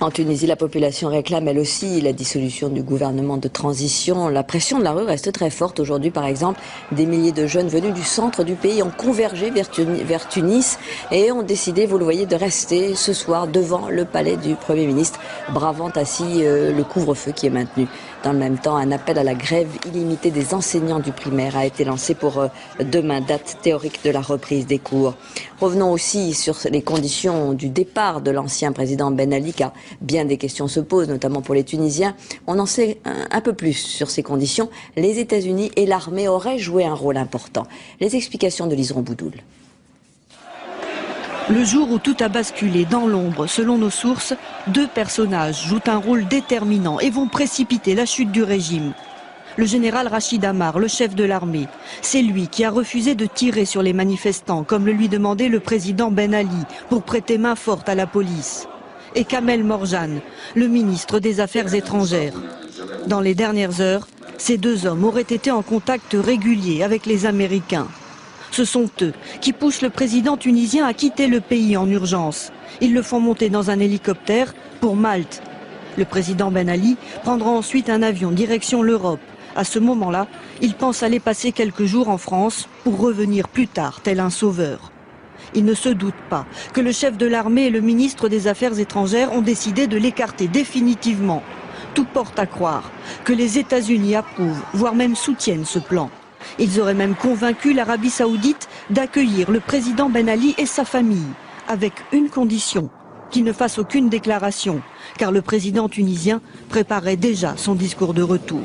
En Tunisie, la population réclame elle aussi la dissolution du gouvernement de transition. La pression de la rue reste très forte. Aujourd'hui, par exemple, des milliers de jeunes venus du centre du pays ont convergé vers Tunis et ont décidé, vous le voyez, de rester ce soir devant le palais du Premier ministre, bravant ainsi le couvre-feu qui est maintenu. Dans le même temps, un appel à la grève illimitée des enseignants du primaire a été lancé pour demain, date théorique de la reprise des cours. Revenons aussi sur les conditions du départ de l'ancien président Ben Ali, car bien des questions se posent, notamment pour les Tunisiens. On en sait un peu plus sur ces conditions. Les États-Unis et l'armée auraient joué un rôle important. Les explications de Liseron Boudoul. Le jour où tout a basculé dans l'ombre, selon nos sources, 2 personnages jouent un rôle déterminant et vont précipiter la chute du régime. Le général Rachid Amar, le chef de l'armée, c'est lui qui a refusé de tirer sur les manifestants, comme le lui demandait le président Ben Ali, pour prêter main forte à la police. Et Kamel Morjane, le ministre des Affaires étrangères. Dans les dernières heures, ces 2 hommes auraient été en contact régulier avec les Américains. Ce sont eux qui poussent le président tunisien à quitter le pays en urgence. Ils le font monter dans un hélicoptère pour Malte. Le président Ben Ali prendra ensuite un avion direction l'Europe. À ce moment-là, il pense aller passer quelques jours en France pour revenir plus tard, tel un sauveur. Il ne se doute pas que le chef de l'armée et le ministre des Affaires étrangères ont décidé de l'écarter définitivement. Tout porte à croire que les États-Unis approuvent, voire même soutiennent ce plan. Ils auraient même convaincu l'Arabie Saoudite d'accueillir le président Ben Ali et sa famille, avec une condition, qu'il ne fasse aucune déclaration, car le président tunisien préparait déjà son discours de retour.